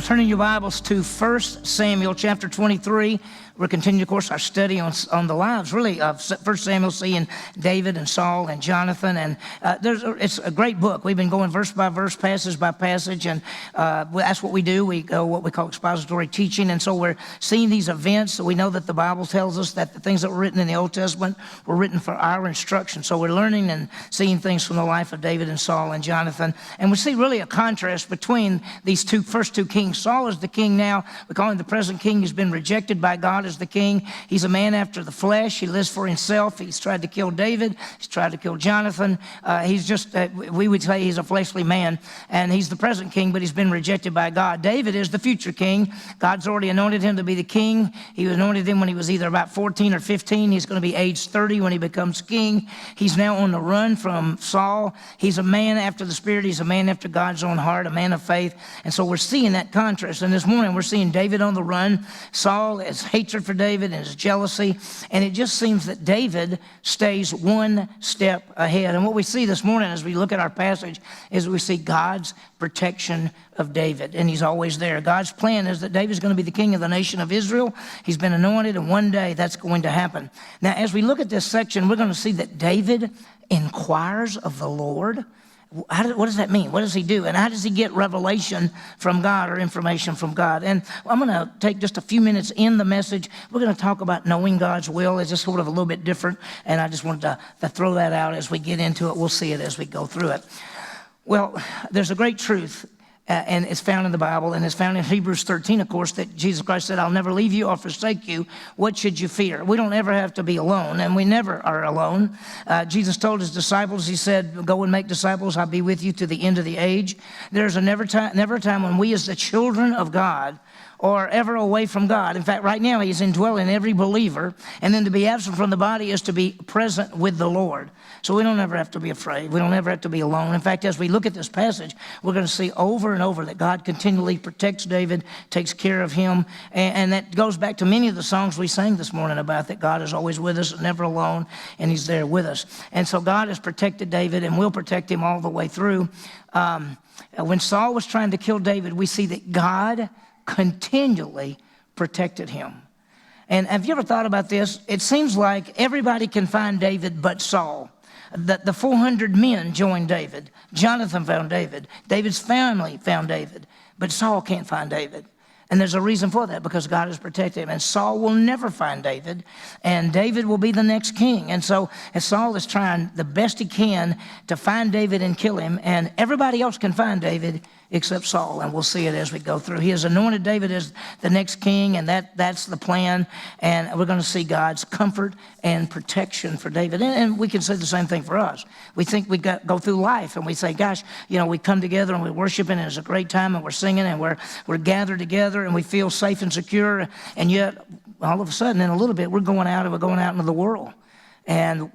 Turning your Bibles to 1 Samuel chapter 23. We're continuing, of course, our study on the lives, really, of 1 Samuel, seeing David and Saul and Jonathan. And it's a great book. We've been going verse by verse, passage by passage, and that's what we do. We go what we call expository teaching. And so we're seeing these events. So we know that the Bible tells us that the things that were written in the Old Testament were written for our instruction. So we're learning and seeing things from the life of David and Saul and Jonathan. And we see really a contrast between these first two kings. Saul is the king now. We call him the present king. He's been rejected by God as the king. He's a man after the flesh. He lives for himself. He's tried to kill David. He's tried to kill Jonathan. He's just, we would say he's a fleshly man, and he's the present king, but he's been rejected by God. David is the future king. God's already anointed him to be the king. He anointed him when he was either about 14 or 15. He's going to be age 30 when he becomes king. He's now on the run from Saul. He's a man after the Spirit. He's a man after God's own heart, a man of faith. And so we're seeing that contrast. And this morning we're seeing David on the run. Saul has hatred for David and his jealousy. And it just seems that David stays one step ahead. And what we see this morning as we look at our passage is we see God's protection of David. And he's always there. God's plan is that David's going to be the king of the nation of Israel. He's been anointed, and one day that's going to happen. Now, as we look at this section, we're going to see that David inquires of the Lord. What does that mean? What does he do? And how does he get revelation from God or information from God? And I'm going to take just a few minutes in the message. We're going to talk about knowing God's will. It's just sort of a little bit different, and I just wanted to throw that out as we get into it. We'll see it as we go through it. Well, there's a great truth, and it's found in the Bible, and it's found in Hebrews 13, of course, that Jesus Christ said, I'll never leave you or forsake you. What should you fear? We don't ever have to be alone, and we never are alone. Jesus told his disciples, he said, go and make disciples. I'll be with you to the end of the age. There's never a time when we as the children of God or ever away from God. In fact, right now, he's indwelling every believer, and then to be absent from the body is to be present with the Lord. So we don't ever have to be afraid. We don't ever have to be alone. In fact, as we look at this passage, we're going to see over and over that God continually protects David, takes care of him, and that goes back to many of the songs we sang this morning about that God is always with us, never alone, and he's there with us. And so God has protected David and will protect him all the way through. When Saul was trying to kill David, we see that God continually protected him. And have you ever thought about this? It seems like everybody can find David but Saul. The 400 men joined David. Jonathan found David. David's family found David. But Saul can't find David. And there's a reason for that, because God has protected him. And Saul will never find David, and David will be the next king. And so as Saul is trying the best he can to find David and kill him, and everybody else can find David except Saul, and we'll see it as we go through. He has anointed David as the next king, and that's the plan. And we're going to see God's comfort and protection for David. And we can say the same thing for us. We think we go through life, and we say, gosh, we come together and we're worshiping, and it's a great time, and we're singing, and we're gathered together, and we feel safe and secure. And yet, all of a sudden, in a little bit, we're going out into the world. And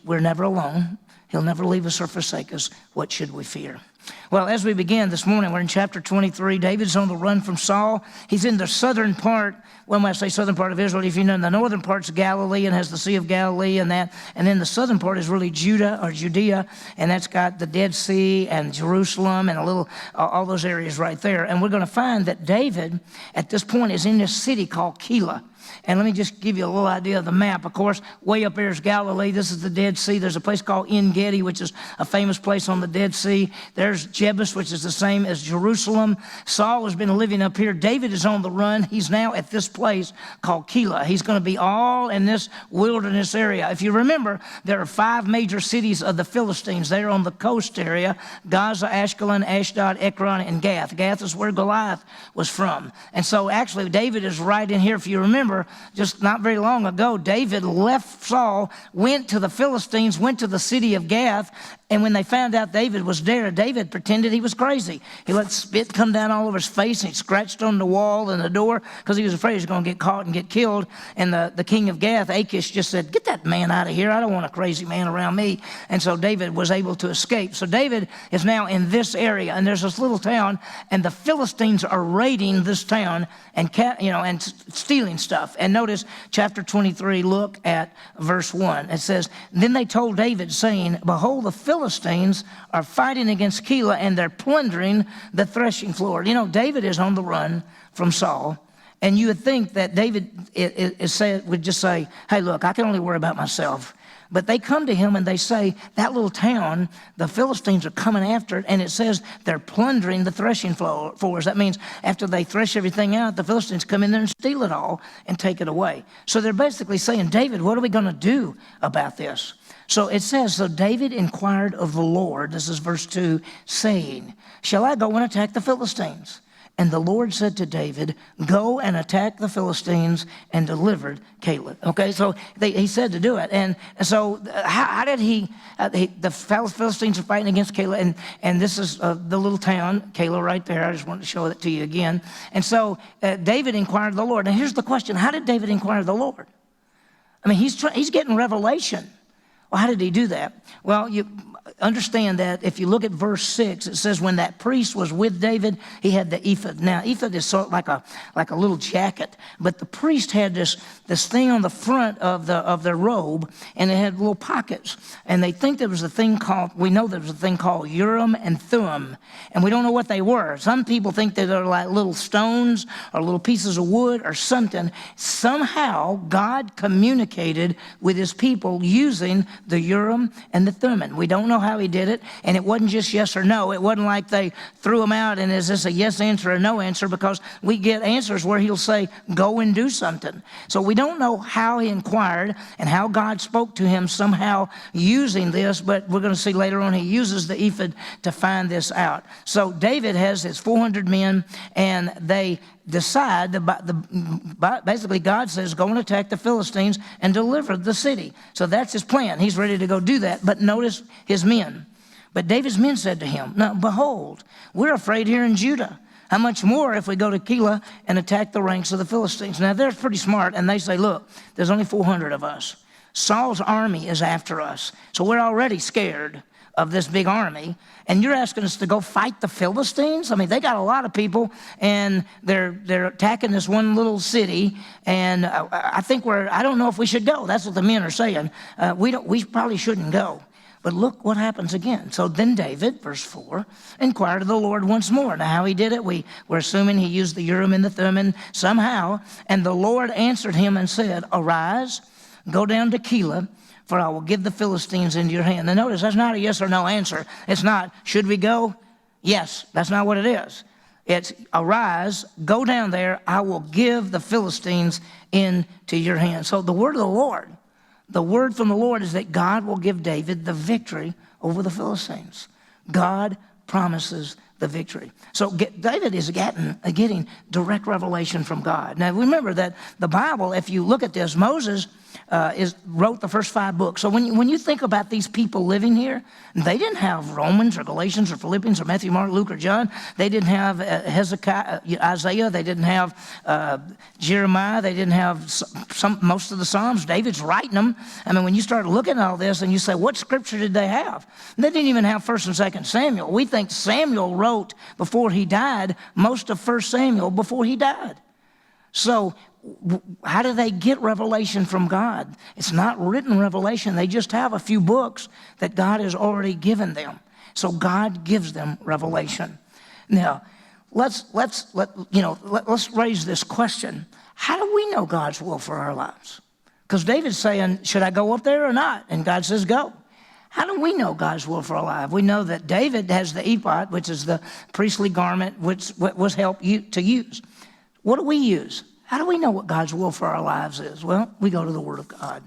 we're never alone. He'll never leave us or forsake us. What should we fear? Well, as we begin this morning, we're in chapter 23. David's on the run from Saul. He's in the southern part. Well, when I say southern part of Israel, if you know, the northern part's Galilee and has the Sea of Galilee and that. And then the southern part is really Judea, and that's got the Dead Sea and Jerusalem and all those areas right there. And we're going to find that David, at this point, is in this city called Keilah. And let me just give you a little idea of the map. Of course, way up there is Galilee. This is the Dead Sea. There's a place called En-Gedi, which is a famous place on the Dead Sea. There's Jebus, which is the same as Jerusalem. Saul has been living up here. David is on the run. He's now at this place called Keilah. He's going to be all in this wilderness area. If you remember, there are 5 major cities of the Philistines. They're on the coast area: Gaza, Ashkelon, Ashdod, Ekron, and Gath. Gath is where Goliath was from. And so actually, David is right in here. If you remember, just not very long ago, David left Saul, went to the Philistines, went to the city of Gath, and when they found out David was there, David pretended he was crazy. He let spit come down all over his face, and he scratched on the wall and the door because he was afraid he was going to get caught and get killed. And the king of Gath, Achish, just said, get that man out of here. I don't want a crazy man around me. And so David was able to escape. So David is now in this area, and there's this little town, and the Philistines are raiding this town and stealing stuff. And notice chapter 23, look at verse 1. It says, then they told David, saying, behold, the Philistines are fighting against Keilah, and they're plundering the threshing floor. You know, David is on the run from Saul, and you would think that David would just say, hey, look, I can only worry about myself. But they come to him and they say, that little town, the Philistines are coming after it, and it says they're plundering the threshing floors. That means after they thresh everything out, the Philistines come in there and steal it all and take it away. So they're basically saying, David, what are we going to do about this? So it says, so David inquired of the Lord, this is verse 2, saying, shall I go and attack the Philistines? And the Lord said to David, go and attack the Philistines, and delivered Keilah. Okay, so he said to do it. And so how did the Philistines are fighting against Keilah, and this is the little town, Keilah right there. I just wanted to show it to you again. And so David inquired of the Lord. And here's the question, how did David inquire of the Lord? I mean, he's getting revelation. Well, how did he do that? Well, you understand that if you look at verse 6, it says when that priest was with David, he had the ephod. Now, ephod is sort of like a little jacket, but the priest had this thing on the front of their robe, and it had little pockets. And they think there was a thing called Urim and Thummim, and we don't know what they were. Some people think that they're like little stones or little pieces of wood or something. Somehow, God communicated with his people using the Urim and the Thummim. We don't know how he did it, and it wasn't just yes or no. It wasn't like they threw them out and is this a yes answer or no answer, because we get answers where he'll say, go and do something. So we don't know how he inquired and how God spoke to him somehow using this, but we're going to see later on he uses the ephod to find this out. So David has his 400 men, and they decide, basically God says, go and attack the Philistines and deliver the city. So that's his plan. He's ready to go do that. But notice his men. But David's men said to him, now behold, we're afraid here in Judah. How much more if we go to Keilah and attack the ranks of the Philistines? Now they're pretty smart, and they say, look, there's only 400 of us. Saul's army is after us. So we're already scared of this big army, and you're asking us to go fight the Philistines? I mean, they got a lot of people, and they're attacking this one little city, and I don't know if we should go. That's what the men are saying. We probably shouldn't go. But look what happens again. So then David, verse 4, inquired of the Lord once more. Now how he did it, we're assuming he used the Urim and the Thummim somehow, and the Lord answered him and said, arise, go down to Keilah, for I will give the Philistines into your hand. Now notice, that's not a yes or no answer. It's not, should we go? Yes, that's not what it is. It's, arise, go down there, I will give the Philistines into your hand. So the word from the Lord is that God will give David the victory over the Philistines. God promises the victory. So David is getting direct revelation from God. Now remember that the Bible, if you look at this, Moses wrote the first 5 books. So when you think about these people living here, they didn't have Romans or Galatians or Philippians or Matthew, Mark, Luke, or John. They didn't have Hezekiah, Isaiah. They didn't have Jeremiah. They didn't have most of the Psalms. David's writing them. I mean, when you start looking at all this and you say, what scripture did they have? They didn't even have 1st and 2nd Samuel. We think Samuel wrote before he died most of 1 Samuel before he died. So how do they get revelation from God? It's not written revelation. They just have a few books that God has already given them. So God gives them revelation. Now, let's raise this question. How do we know God's will for our lives? Because David's saying, should I go up there or not? And God says, go. How do we know God's will for our life? We know that David has the ephod, which is the priestly garment, which was helped to use. What do we use? How do we know what God's will for our lives is? Well, we go to the Word of God.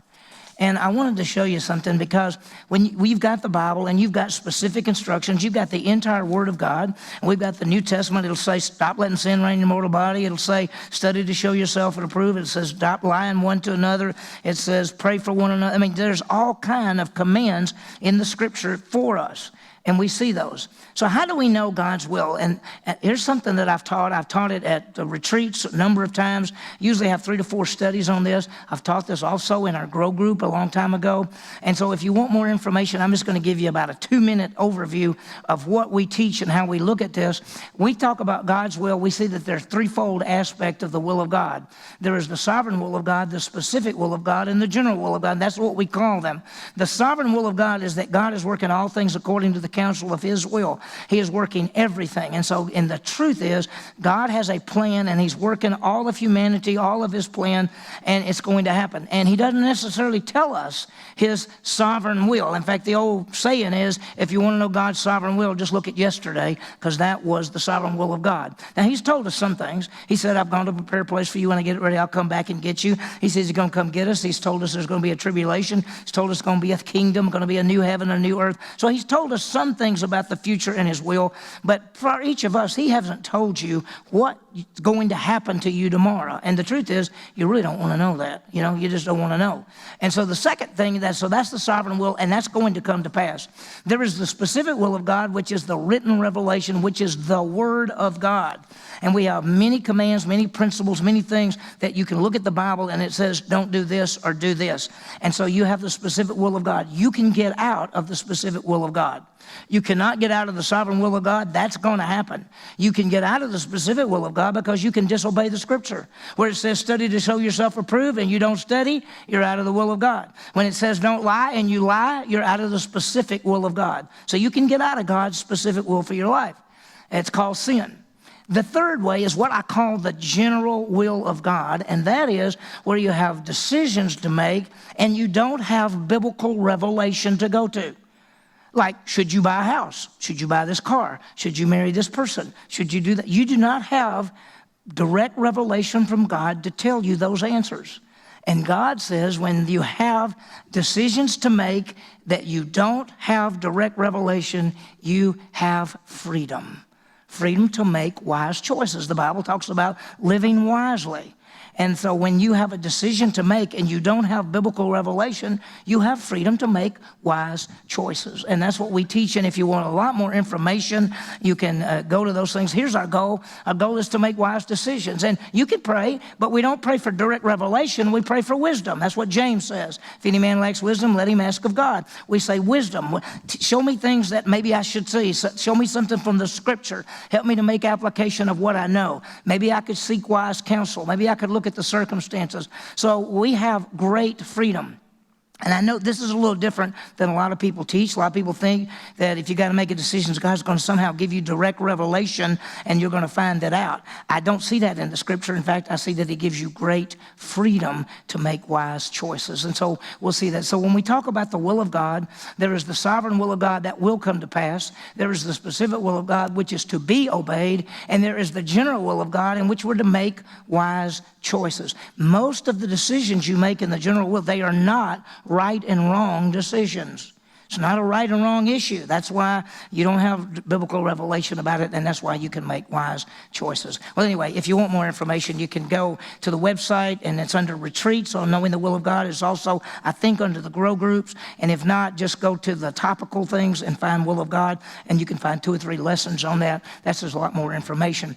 And I wanted to show you something, because when we've got the Bible and you've got specific instructions, you've got the entire Word of God, and we've got the New Testament. It'll say, stop letting sin reign in your mortal body. It'll say, study to show yourself and approve. It says, stop lying one to another. It says, pray for one another. I mean, there's all kind of commands in the Scripture for us. And we see those. So how do we know God's will? And here's something that I've taught. I've taught it at the retreats a number of times. Usually have 3 to 4 studies on this. I've taught this also in our Grow group a long time ago. And so if you want more information, I'm just going to give you about a 2-minute overview of what we teach and how we look at this. We talk about God's will. We see that there's threefold aspect of the will of God. There is the sovereign will of God, the specific will of God, and the general will of God. That's what we call them. The sovereign will of God is that God is working all things according to the counsel of his will. He is working everything. And so, and the truth is, God has a plan, and he's working all of humanity, all of his plan, and it's going to happen. And he doesn't necessarily tell us his sovereign will. In fact, the old saying is, if you want to know God's sovereign will, just look at yesterday, because that was the sovereign will of God. Now, he's told us some things. He said, I've gone to prepare a place for you. When I get it ready, I'll come back and get you. He says he's going to come get us. He's told us there's going to be a tribulation. He's told us it's going to be a kingdom, going to be a new heaven, a new earth. So he's told us some things about the future and his will, but for each of us, he hasn't told you what's going to happen to you tomorrow. And the truth is, you really don't want to know that. You know, you just don't want to know. And so the second thing, that's the sovereign will, and that's going to come to pass. There is the specific will of God, which is the written revelation, which is the Word of God. And we have many commands, many principles, many things that you can look at the Bible and it says, don't do this or do this. And so you have the specific will of God. You can get out of the specific will of God. You cannot get out of the sovereign will of God. That's going to happen. You can get out of the specific will of God because you can disobey the scripture. Where it says study to show yourself approved and you don't study, you're out of the will of God. When it says don't lie and you lie, you're out of the specific will of God. So you can get out of God's specific will for your life. It's called sin. The third way is what I call the general will of God, and that is where you have decisions to make and you don't have biblical revelation to go to. Like, should you buy a house? Should you buy this car? Should you marry this person? Should you do that? You do not have direct revelation from God to tell you those answers. And God says when you have decisions to make that you don't have direct revelation, you have freedom. Freedom to make wise choices. The Bible talks about living wisely. And so when you have a decision to make and you don't have biblical revelation, you have freedom to make wise choices. And that's what we teach. And if you want a lot more information, you can go to those things. Here's our goal. Our goal is to make wise decisions. And you can pray, but we don't pray for direct revelation. We pray for wisdom. That's what James says. If any man lacks wisdom, let him ask of God. We say wisdom. Show me things that maybe I should see. Show me something from the scripture. Help me to make application of what I know. Maybe I could seek wise counsel. Maybe I could look at the circumstances. So we have great freedom. And I know this is a little different than a lot of people teach. A lot of people think that if you got to make a decision, God's going to somehow give you direct revelation and you're going to find that out. I don't see that in the scripture. In fact, I see that he gives you great freedom to make wise choices. And so we'll see that. So when we talk about the will of God, there is the sovereign will of God that will come to pass. There is the specific will of God, which is to be obeyed. And there is the general will of God in which we're to make wise choices. Most of the decisions you make in the general will, they are not right and wrong decisions. It's not a right and wrong issue. That's why you don't have biblical revelation about it, and that's why you can make wise choices. Well, anyway, if you want more information, you can go to the website, and it's under retreats on knowing the will of God. It's also, I think, under the Grow groups, and if not, just go to the topical things and find will of God, and you can find 2 or 3 lessons on that. That's just a lot more information.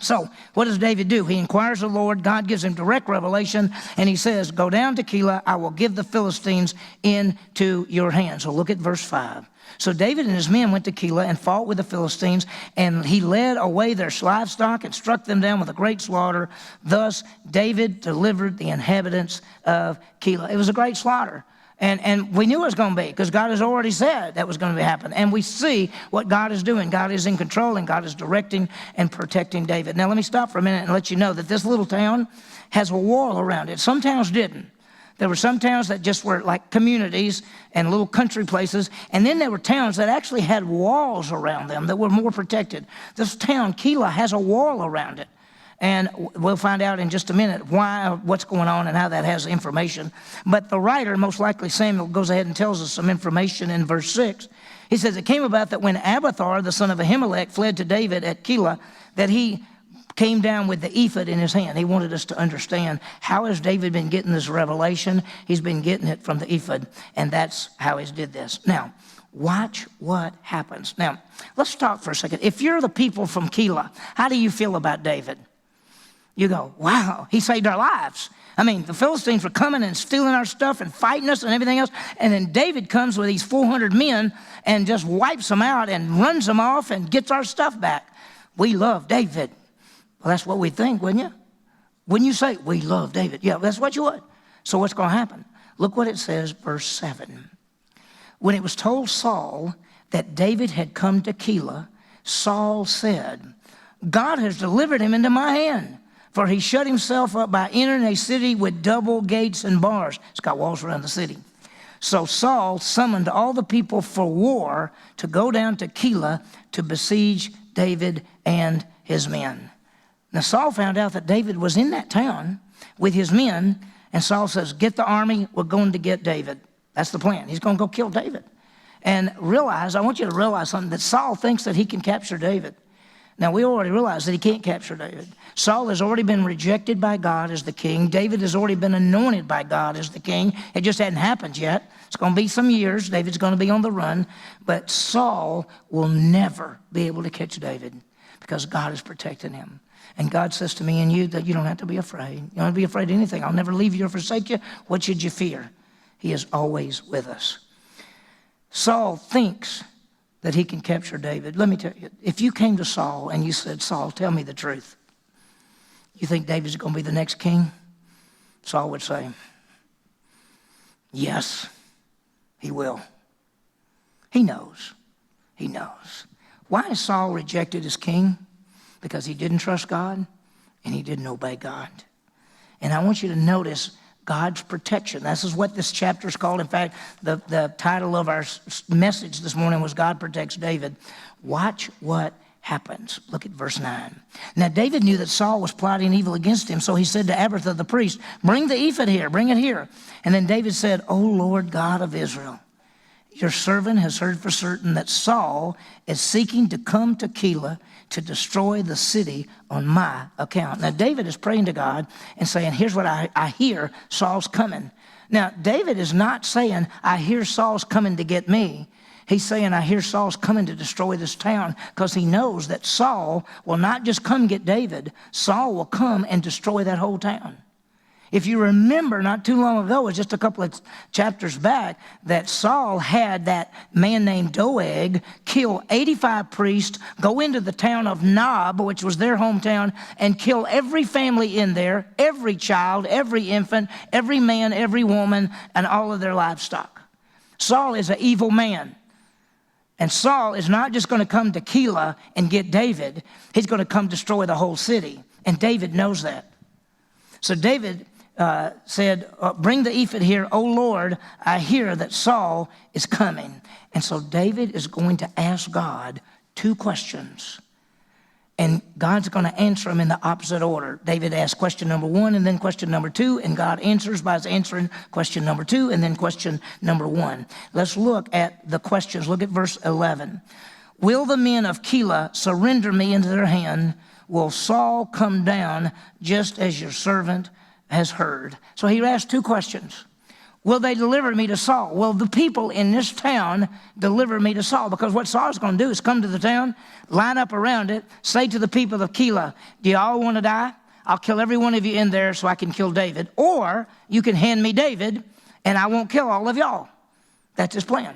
So what does David do? He inquires of the Lord. God gives him direct revelation, and he says, go down to Keilah. I will give the Philistines into your hands. So look at verse 5. So David and his men went to Keilah and fought with the Philistines, and he led away their livestock and struck them down with a great slaughter. Thus David delivered the inhabitants of Keilah. It was a great slaughter. And we knew it was going to be because God has already said that was going to happen. And we see what God is doing. God is in control and God is directing and protecting David. Now let me stop for a minute and let you know that this little town has a wall around it. Some towns didn't. There were some towns that just were like communities and little country places. And then there were towns that actually had walls around them that were more protected. This town, Keilah, has a wall around it. And we'll find out in just a minute what's going on and how that has information. But the writer, most likely Samuel, goes ahead and tells us some information in verse 6. He says, it came about that when Abiathar, the son of Ahimelech, fled to David at Keilah, that he came down with the ephod in his hand. He wanted us to understand, how has David been getting this revelation? He's been getting it from the ephod, and that's how he did this. Now, watch what happens. Now, let's talk for a second. If you're the people from Keilah, how do you feel about David? You go, wow, he saved our lives. I mean, the Philistines were coming and stealing our stuff and fighting us and everything else. And then David comes with these 400 men and just wipes them out and runs them off and gets our stuff back. We love David. Well, that's what we think, wouldn't you? Wouldn't you say, we love David? Yeah, that's what you would. So what's going to happen? Look what it says, verse 7. When it was told Saul that David had come to Keilah, Saul said, God has delivered him into my hand. For he shut himself up by entering a city with double gates and bars. It's got walls around the city. So Saul summoned all the people for war to go down to Keilah to besiege David and his men. Now Saul found out that David was in that town with his men, and Saul says, get the army, we're going to get David. That's the plan. He's going to go kill David. And I want you to realize something, that Saul thinks that he can capture David. Now, we already realize that he can't capture David. Saul has already been rejected by God as the king. David has already been anointed by God as the king. It just hadn't happened yet. It's going to be some years. David's going to be on the run. But Saul will never be able to catch David because God is protecting him. And God says to me and you that you don't have to be afraid. You don't have to be afraid of anything. I'll never leave you or forsake you. What should you fear? He is always with us. Saul thinks that he can capture David. Let me tell you, if you came to Saul and you said, Saul, tell me the truth, you think David's going to be the next king? Saul would say, yes, he will. He knows. He knows. Why is Saul rejected as king? Because he didn't trust God and he didn't obey God. And I want you to notice God's protection. This is what this chapter is called. In fact, the title of our message this morning was God Protects David. Watch what happens. Look at verse 9. Now David knew that Saul was plotting evil against him, so he said to Abiathar the priest, bring the ephod here, bring it here. And then David said, O Lord God of Israel, your servant has heard for certain that Saul is seeking to come to Keilah to destroy the city on my account. Now, David is praying to God and saying, here's what I hear, Saul's coming. Now, David is not saying, I hear Saul's coming to get me. He's saying, I hear Saul's coming to destroy this town, because he knows that Saul will not just come get David. Saul will come and destroy that whole town. If you remember, not too long ago, it was just a couple of chapters back, that Saul had that man named Doeg kill 85 priests, go into the town of Nob, which was their hometown, and kill every family in there, every child, every infant, every man, every woman, and all of their livestock. Saul is an evil man. And Saul is not just going to come to Keilah and get David. He's going to come destroy the whole city. And David knows that. So David said, bring the ephod here, O Lord, I hear that Saul is coming. And so David is going to ask God 2 questions. And God's going to answer them in the opposite order. David asks question number 1 and then question number 2, and God answers by answering question number 2 and then question number 1. Let's look at the questions. Look at verse 11. Will the men of Keilah surrender me into their hand? Will Saul come down just as your servant has heard? So he asked 2 questions. Will they deliver me to Saul? Will the people in this town deliver me to Saul? Because what Saul's going to do is come to the town, line up around it, say to the people of Keilah, do you all want to die? I'll kill every one of you in there so I can kill David. Or you can hand me David and I won't kill all of y'all. That's his plan.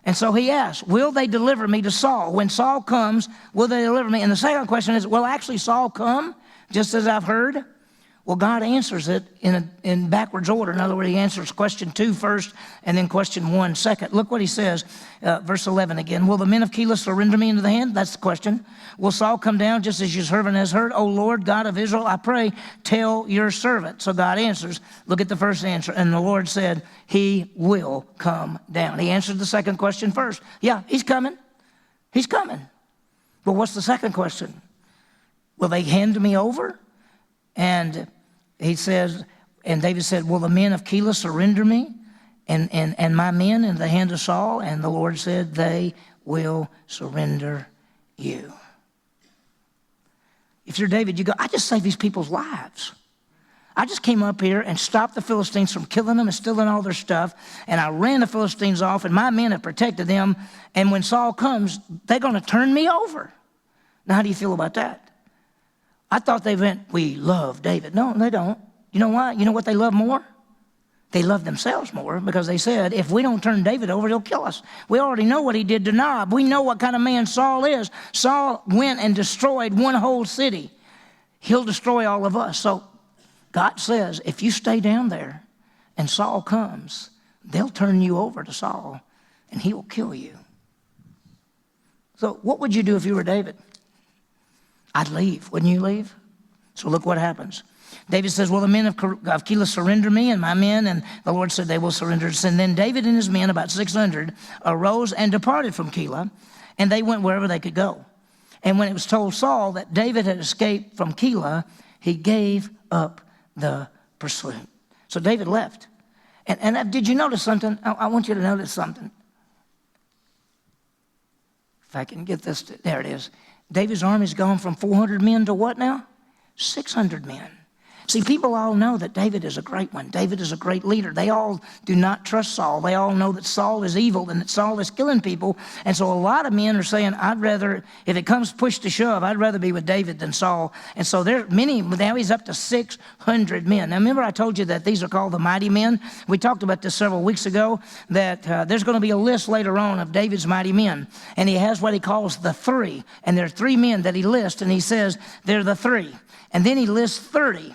And so he asked, will they deliver me to Saul? When Saul comes, will they deliver me? And the second question is, will actually Saul come just as I've heard? Well, God answers it in backwards order. In other words, he answers question 2 first and then question 1 second. Look what he says, verse 11 again. Will the men of Keilah surrender me into the hand? That's the question. Will Saul come down just as your servant has heard? O Lord, God of Israel, I pray, tell your servant. So God answers. Look at the first answer. And the Lord said, he will come down. He answered the second question first. Yeah, he's coming. He's coming. But what's the second question? Will they hand me over? And he says, and David said, will the men of Keilah surrender me and my men in the hand of Saul? And the Lord said, they will surrender you. if you're David, you go, I just saved these people's lives. I just came up here and stopped the Philistines from killing them and stealing all their stuff, and I ran the Philistines off, and my men have protected them, and when Saul comes, they're going to turn me over. Now, how do you feel about that? I thought they meant we love David. No, they don't. You know why? You know what they love more? They love themselves more, because they said, if we don't turn David over, he'll kill us. We already know what he did to Nob. We know what kind of man Saul is. Saul went and destroyed one whole city. He'll destroy all of us. So God says, if you stay down there and Saul comes, they'll turn you over to Saul and he will kill you. So what would you do if you were David? I'd leave. Wouldn't you leave? So look what happens. David says, well, the men of Keilah surrender me and my men, and the Lord said they will surrender us. And then David and his men, about 600, arose and departed from Keilah, and they went wherever they could go. And when it was told Saul that David had escaped from Keilah, he gave up the pursuit. So David left. And did you notice something? I want you to notice something. If I can get this, there it is. David's army's gone from 400 men to what now? 600 men. See, people all know that David is a great one. David is a great leader. They all do not trust Saul. They all know that Saul is evil and that Saul is killing people. And so a lot of men are saying, I'd rather, if it comes push to shove, I'd rather be with David than Saul. And so there are many, now he's up to 600 men. Now remember I told you that these are called the mighty men? We talked about this several weeks ago, that there's going to be a list later on of David's mighty men. And he has what he calls the three. And there are 3 men that he lists, and he says they're the 3. And then he lists 30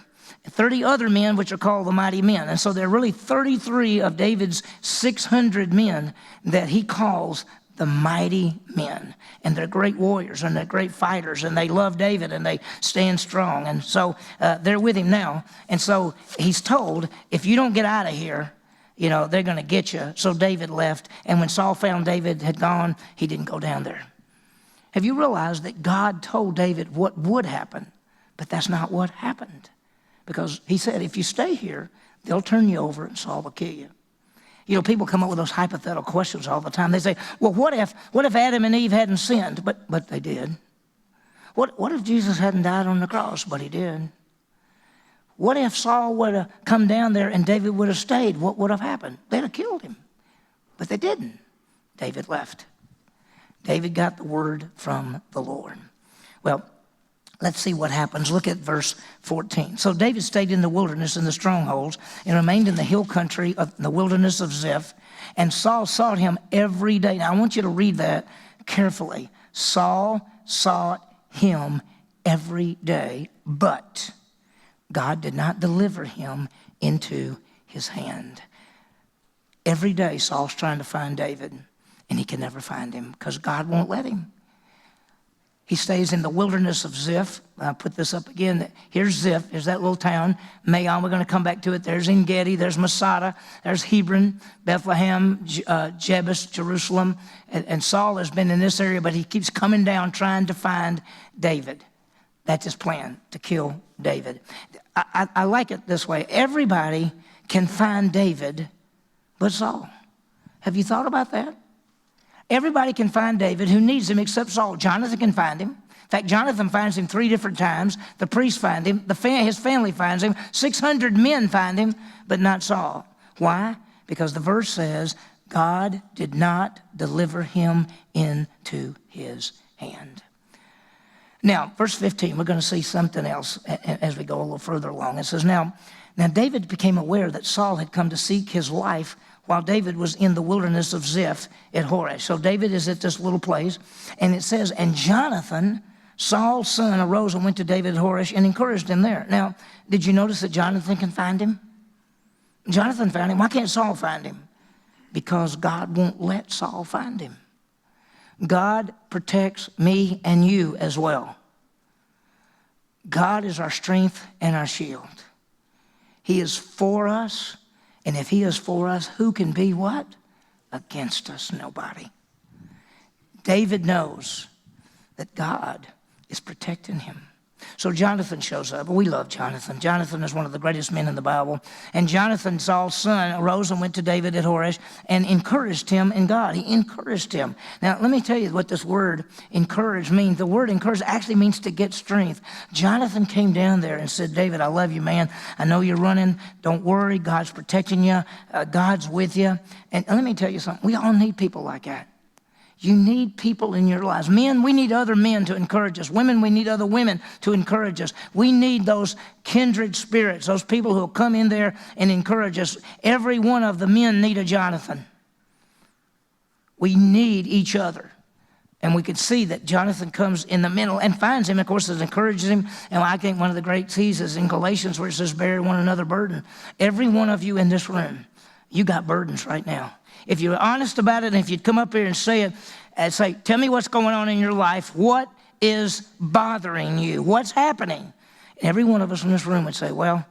other men, which are called the mighty men. And so there are really 33 of David's 600 men that he calls the mighty men. And they're great warriors, and they're great fighters, and they love David, and they stand strong. And so they're with him now. And so he's told, if you don't get out of here, you know, they're going to get you. So David left. And when Saul found David had gone, he didn't go down there. Have you realized that God told David what would happen? But that's not what happened. Because he said, if you stay here, they'll turn you over and Saul will kill you. You know, people come up with those hypothetical questions all the time. They say, well, what if Adam and Eve hadn't sinned? But they did. What if Jesus hadn't died on the cross? But he did. What if Saul would have come down there and David would have stayed? What would have happened? They'd have killed him. But they didn't. David left. David got the word from the Lord. Well, let's see what happens. Look at verse 14. So David stayed in the wilderness in the strongholds and remained in the hill country of the wilderness of Ziph. And Saul sought him every day. Now I want you to read that carefully. Saul sought him every day, but God did not deliver him into his hand. Every day Saul's trying to find David, and he can never find him because God won't let him. He stays in the wilderness of Ziph. I'll put this up again. Here's Ziph. Here's that little town. Maon, we're going to come back to it. There's En-Gedi. There's Masada. There's Hebron, Bethlehem, Jebus, Jerusalem. And Saul has been in this area, but he keeps coming down trying to find David. That's his plan, to kill David. I like it this way. Everybody can find David but Saul. Have you thought about that? Everybody can find David who needs him except Saul. Jonathan can find him. In fact, Jonathan finds him 3 different times. The priests find him. His family finds him. 600 men find him, but not Saul. Why? Because the verse says God did not deliver him into his hand. Now, verse 15, we're going to see something else as we go a little further along. It says, Now David became aware that Saul had come to seek his life while David was in the wilderness of Ziph at Horesh. So David is at this little place, and it says, and Jonathan, Saul's son, arose and went to David at Horesh and encouraged him there. Now, did you notice that Jonathan can find him? Jonathan found him. Why can't Saul find him? Because God won't let Saul find him. God protects me and you as well. God is our strength and our shield. He is for us. And if he is for us, who can be what? Against us, nobody. David knows that God is protecting him. So Jonathan shows up. We love Jonathan. Jonathan is one of the greatest men in the Bible. And Jonathan, Saul's son, arose and went to David at Horesh and encouraged him in God. He encouraged him. Now, let me tell you what this word encourage means. The word encourage actually means to get strength. Jonathan came down there and said, David, I love you, man. I know you're running. Don't worry. God's protecting you. God's with you. And let me tell you something. We all need people like that. You need people in your lives. Men, we need other men to encourage us. Women, we need other women to encourage us. We need those kindred spirits, those people who will come in there and encourage us. Every one of the men need a Jonathan. We need each other. And we could see that Jonathan comes in the middle and finds him, of course, and encourages him. And I think one of the great keys is in Galatians where it says, bear one another burden. Every one of you in this room, you got burdens right now. If you're honest about it, and if you'd come up here and say it, and say, tell me what's going on in your life. What is bothering you? What's happening? And every one of us in this room would say, well,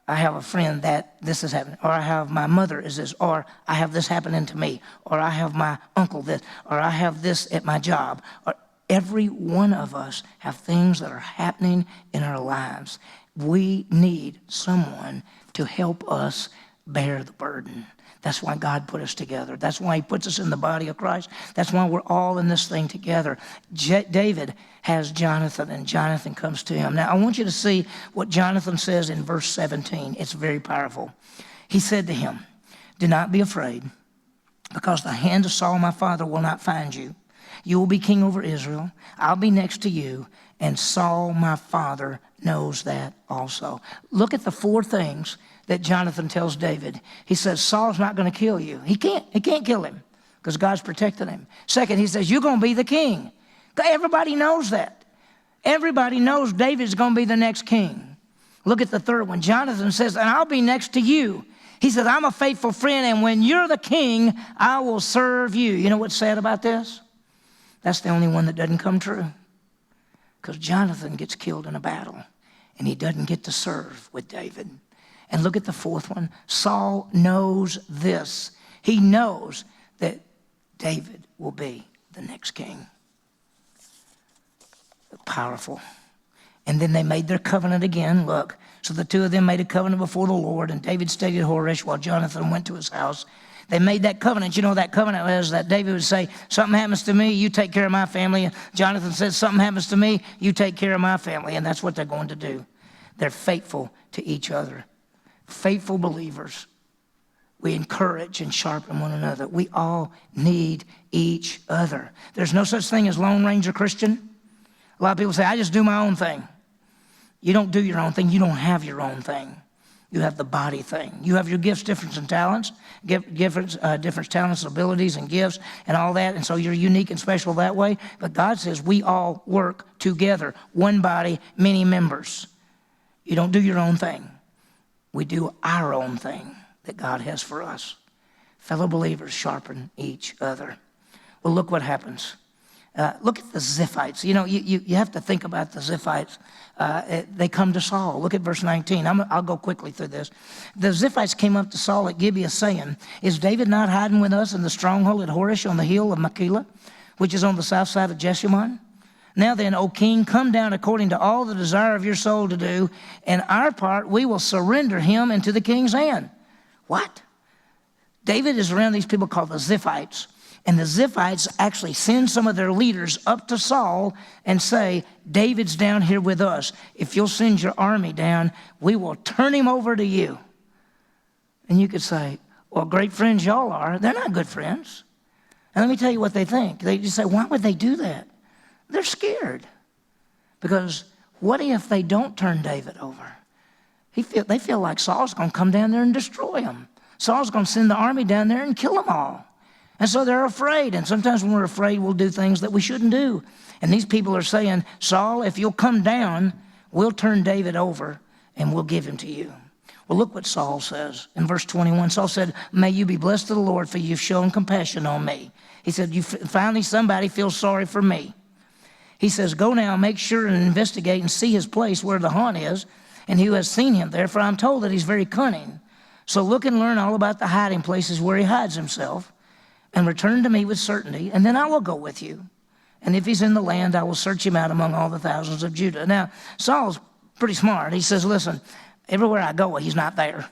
I have a friend that this is happening, or I have my mother is this, or I have this happening to me, or I have my uncle this, or I have this at my job. Or every one of us have things that are happening in our lives. We need someone to help us bear the burden. That's why God put us together. That's why he puts us in the body of Christ. That's why we're all in this thing together. David has Jonathan, and Jonathan comes to him. Now, I want you to see what Jonathan says in verse 17. It's very powerful. He said to him, do not be afraid, because the hand of Saul my father will not find you. You will be king over Israel. I'll be next to you, and Saul my father knows that also. Look at the four things that Jonathan tells David. He says, Saul's not going to kill you. He can't kill him because God's protecting him. Second, he says, you're going to be the king. Everybody knows that. Everybody knows David's going to be the next king. Look at the third one. Jonathan says, and I'll be next to you. He says, I'm a faithful friend, and when you're the king, I will serve you. You know what's sad about this? That's the only one that doesn't come true, because Jonathan gets killed in a battle, and he doesn't get to serve with David. And look at the fourth one. Saul knows this. He knows that David will be the next king. Powerful. And then they made their covenant again. Look, so the two of them made a covenant before the Lord, and David stayed at Horesh while Jonathan went to his house. They made that covenant. You know, that covenant was that David would say, something happens to me, you take care of my family. And Jonathan says, something happens to me, you take care of my family. And that's what they're going to do. They're faithful to each other. Faithful believers. We encourage and sharpen one another. We all need each other. There's no such thing as Lone Ranger Christian. A lot of people say, I just do my own thing. You don't do your own thing. You don't have your own thing. You have the body thing. You have your gifts, difference, and talents, different talents, abilities, and gifts, and all that. And so you're unique and special that way. But God says we all work together. One body, many members. You don't do your own thing. We do our own thing that God has for us. Fellow believers sharpen each other. Well, look what happens. Look at the Ziphites. You know, you have to think about the Ziphites. They come to Saul. Look at verse 19. I'll go quickly through this. The Ziphites came up to Saul at Gibeah saying, is David not hiding with us in the stronghold at Horesh on the hill of Machpelah, which is on the south side of Jeshimon? Now then, O king, come down according to all the desire of your soul to do, and our part we will surrender him into the king's hand. What? David is around these people called the Ziphites. And the Ziphites actually send some of their leaders up to Saul and say, David's down here with us. If you'll send your army down, we will turn him over to you. And you could say, well, great friends y'all are. They're not good friends. And let me tell you what they think. They just say, why would they do that? They're scared. Because what if they don't turn David over? They feel like Saul's going to come down there and destroy them. Saul's going to send the army down there and kill them all. And so they're afraid. And sometimes when we're afraid, we'll do things that we shouldn't do. And these people are saying, Saul, if you'll come down, we'll turn David over and we'll give him to you. Well, look what Saul says. In verse 21, Saul said, may you be blessed of the Lord, for you've shown compassion on me. He said, finally somebody feels sorry for me. He says, go now, make sure and investigate and see his place where the haunt is, and who has seen him there, for I'm told that he's very cunning. So look and learn all about the hiding places where he hides himself, and return to me with certainty, and then I will go with you. and if he's in the land, I will search him out among all the thousands of Judah. Now, Saul's pretty smart. He says, listen, everywhere I go, he's not there.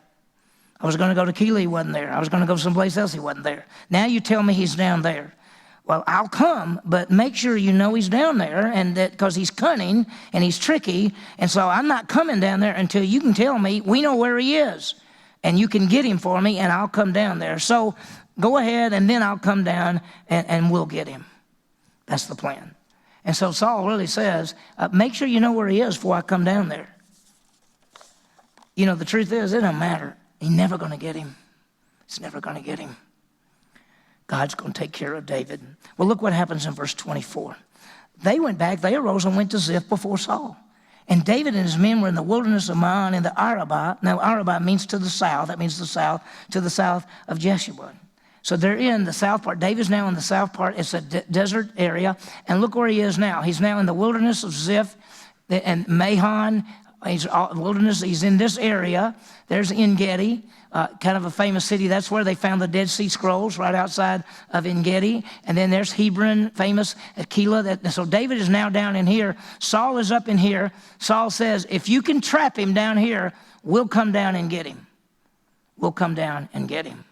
I was going to go to Keelah, he wasn't there. I was going to go someplace else, he wasn't there. Now you tell me he's down there. Well, I'll come, but make sure you know he's down there, and that because he's cunning and he's tricky, and so I'm not coming down there until you can tell me we know where he is, and you can get him for me, and I'll come down there. So go ahead, and then I'll come down, and we'll get him. That's the plan. And so Saul really says, make sure you know where he is before I come down there. You know, the truth is, it doesn't matter. He's never going to get him. He's never going to get him. God's going to take care of David. Well, look what happens in verse 24. They went back, they arose and went to Ziph before Saul. And David and his men were in the wilderness of Maon in the Arabah. Now, Arabah means to the south. That means the south, to the south of Jeshua. So they're in the south part. David's now in the south part. It's a desert area. And look where he is now. He's now in the wilderness of Ziph and Mahon. He's wilderness. He's in this area. There's En-Gedi, kind of a famous city. That's where they found the Dead Sea Scrolls, right outside of En-Gedi. And then there's Hebron, famous at Keelah. So David is now down in here. Saul is up in here. Saul says, if you can trap him down here, we'll come down and get him. We'll come down and get him.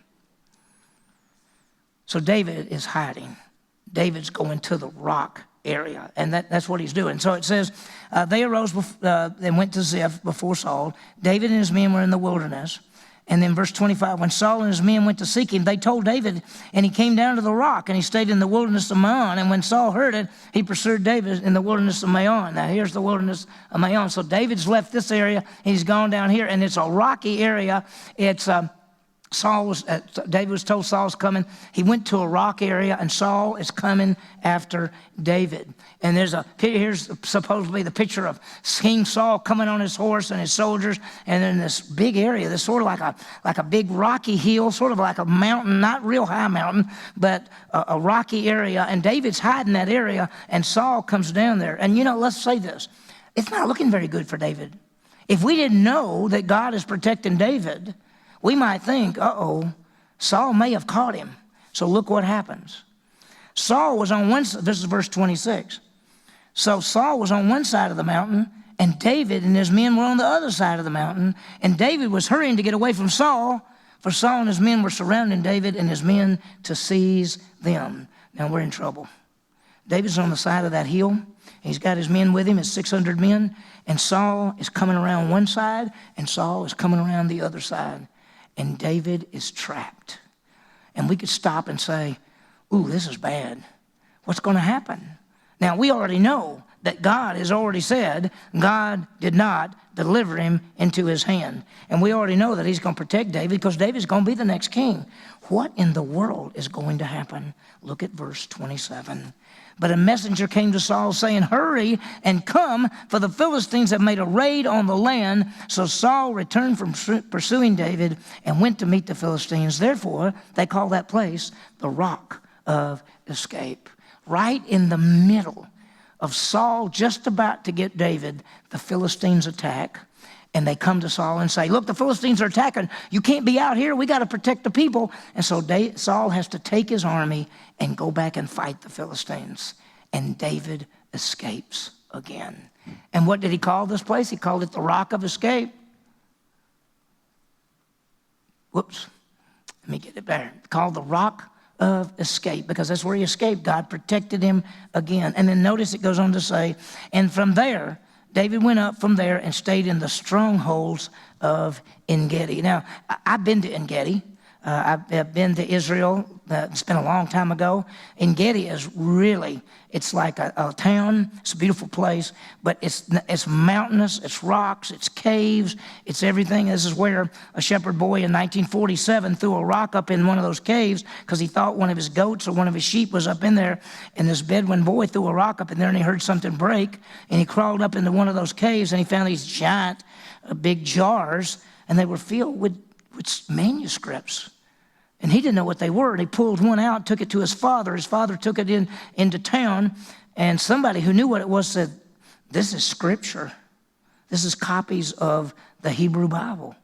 So David is hiding. David's going to the rock area, and that's what he's doing. So it says, they arose and went to Ziph before Saul. David and his men were in the wilderness. And then verse 25, when Saul and his men went to seek him, they told David, and he came down to the rock, and he stayed in the wilderness of Maon. And when Saul heard it, he pursued David in the wilderness of Maon. Now here's the wilderness of Maon. So David's left this area, and he's gone down here, and it's a rocky area. It's David was told Saul's coming. He went to a rock area, and Saul is coming after David. And here's supposedly the picture of King Saul coming on his horse and his soldiers, and in this big area, this sort of like a big rocky hill, sort of like a mountain, not real high mountain, but a rocky area. And David's hiding that area, and Saul comes down there. And let's say this: it's not looking very good for David. If we didn't know that God is protecting David, we might think, Saul may have caught him. So look what happens. Saul was on this is verse 26. So Saul was on one side of the mountain, and David and his men were on the other side of the mountain. And David was hurrying to get away from Saul, for Saul and his men were surrounding David and his men to seize them. Now we're in trouble. David's on the side of that hill. He's got his men with him, his 600 men. And Saul is coming around one side, and Saul is coming around the other side. And David is trapped. And we could stop and say, ooh, this is bad. What's going to happen? Now, we already know that God has already said God did not deliver him into his hand. And we already know that he's going to protect David because David's going to be the next king. What in the world is going to happen? Look at verse 27. But a messenger came to Saul saying, hurry and come, for the Philistines have made a raid on the land. So Saul returned from pursuing David and went to meet the Philistines. Therefore, they call that place the Rock of Escape. Right in the middle of Saul just about to get David, the Philistines attack. And they come to Saul and say, look, the Philistines are attacking. You can't be out here. We got to protect the people. And so Saul has to take his army and go back and fight the Philistines. And David escapes again. And what did he call this place? He called it the Rock of Escape. Whoops. Let me get it better. Called the Rock of Escape, because that's where he escaped. God protected him again. And then notice it goes on to say, and from there, David went up from there and stayed in the strongholds of En-Gedi. Now, I've been to En-Gedi. I've been to Israel. It's been a long time ago. En-Gedi is really, it's like a town. It's a beautiful place, but it's mountainous, it's rocks, it's caves, it's everything. This is where a shepherd boy in 1947 threw a rock up in one of those caves because he thought one of his goats or one of his sheep was up in there. And this Bedouin boy threw a rock up in there, and he heard something break, and he crawled up into one of those caves, and he found these giant big jars, and they were filled with manuscripts. And he didn't know what they were. And he pulled one out, took it to his father. His father took it into town, and somebody who knew what it was said, this is scripture. This is copies of the Hebrew Bible.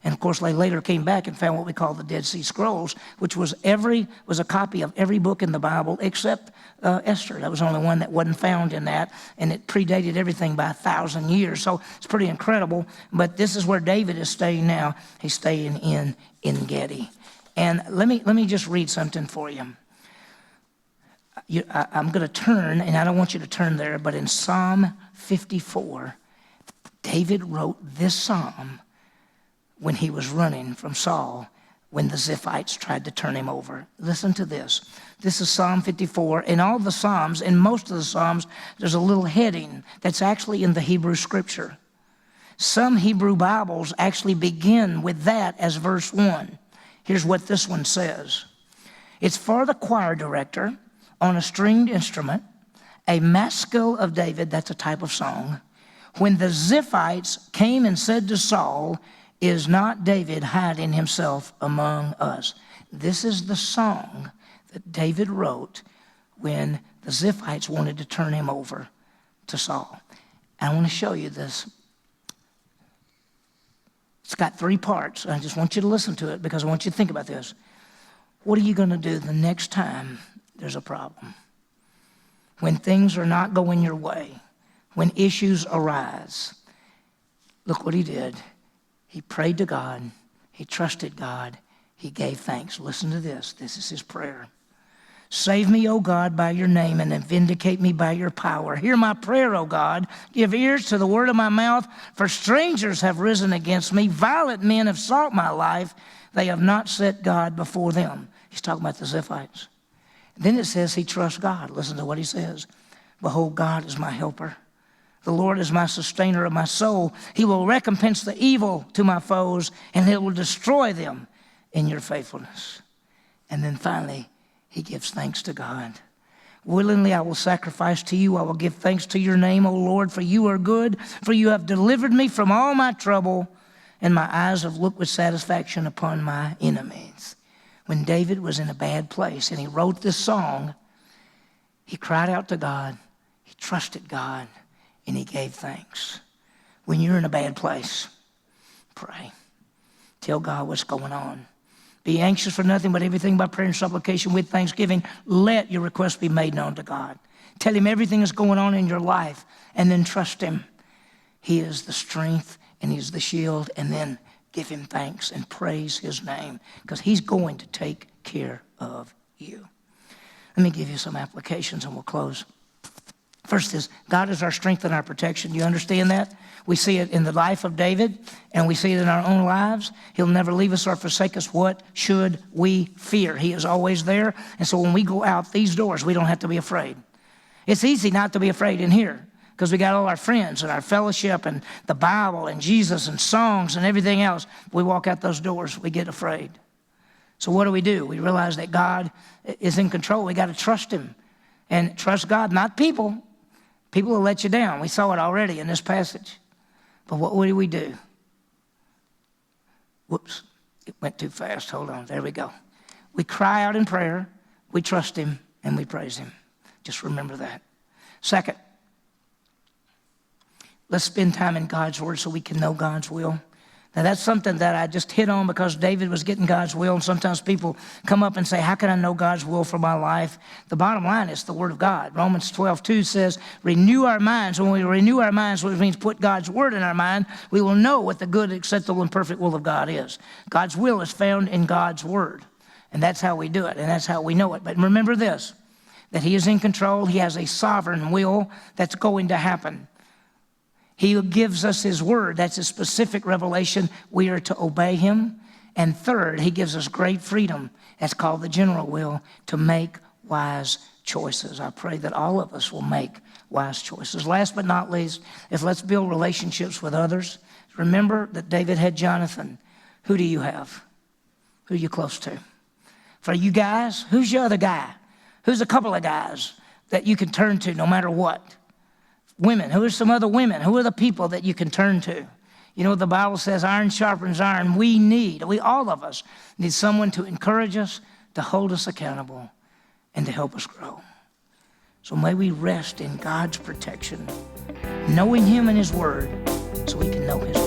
And of course, they later came back and found what we call the Dead Sea Scrolls, which was a copy of every book in the Bible except Esther. That was the only one that wasn't found in that, and it predated everything by 1,000 years. So it's pretty incredible. But this is where David is staying now. He's staying in En-Gedi. And let me just read something for you. I'm going to turn, and I don't want you to turn there, but in Psalm 54, David wrote this psalm when he was running from Saul, when the Ziphites tried to turn him over. Listen to this. This is Psalm 54. In all the Psalms, in most of the Psalms, there's a little heading that's actually in the Hebrew Scripture. Some Hebrew Bibles actually begin with that as verse 1. Here's what this one says. It's for the choir director on a stringed instrument, a maskil of David, that's a type of song. When the Ziphites came and said to Saul, is not David hiding himself among us? This is the song that David wrote when the Ziphites wanted to turn him over to Saul. I want to show you this. It's got 3 parts. I just want you to listen to it because I want you to think about this. What are you going to do the next time there's a problem? When things are not going your way, when issues arise. Look what he did. He prayed to God. He trusted God. He gave thanks. Listen to this. This is his prayer. Save me, O God, by your name, and then vindicate me by your power. Hear my prayer, O God. Give ears to the word of my mouth, for strangers have risen against me. Violent men have sought my life. They have not set God before them. He's talking about the Ziphites. Then it says he trusts God. Listen to what he says. Behold, God is my helper. The Lord is my sustainer of my soul. He will recompense the evil to my foes, and he will destroy them in your faithfulness. And then finally, he gives thanks to God. Willingly I will sacrifice to you. I will give thanks to your name, O Lord, for you are good. For you have delivered me from all my trouble, and my eyes have looked with satisfaction upon my enemies. When David was in a bad place and he wrote this song, he cried out to God. He trusted God, and he gave thanks. When you're in a bad place, pray. Tell God what's going on. Be anxious for nothing but everything by prayer and supplication with thanksgiving. Let your requests be made known to God. Tell him everything that's going on in your life, and then trust him. He is the strength and he's the shield, and then give him thanks and praise his name, because he's going to take care of you. Let me give you some applications and we'll close. First is, God is our strength and our protection. Do you understand that? We see it in the life of David, and we see it in our own lives. He'll never leave us or forsake us. What should we fear? He is always there. And so when we go out these doors, we don't have to be afraid. It's easy not to be afraid in here because we got all our friends and our fellowship and the Bible and Jesus and songs and everything else. We walk out those doors, we get afraid. So what do? We realize that God is in control. We got to trust him and trust God, not people. People will let you down. We saw it already in this passage. But what do we do? Whoops, it went too fast. Hold on, there we go. We cry out in prayer, we trust him, and we praise him. Just remember that. Second, let's spend time in God's word so we can know God's will. Now, that's something that I just hit on because David was getting God's will. And sometimes people come up and say, how can I know God's will for my life? The bottom line is the word of God. Romans 12:2 says, renew our minds. When we renew our minds, which means put God's word in our mind, we will know what the good, acceptable, and perfect will of God is. God's will is found in God's word. And that's how we do it, and that's how we know it. But remember this, that he is in control. He has a sovereign will that's going to happen. He gives us his word. That's a specific revelation. We are to obey him. And third, he gives us great freedom. That's called the general will, to make wise choices. I pray that all of us will make wise choices. Last but not least, is let's build relationships with others. Remember that David had Jonathan. Who do you have? Who are you close to? For you guys, who's your other guy? Who's a couple of guys that you can turn to no matter what? Women, who are some other women? Who are the people that you can turn to? You know, the Bible says iron sharpens iron. All of us need someone to encourage us, to hold us accountable, and to help us grow. So may we rest in God's protection, knowing him and his word, so we can know his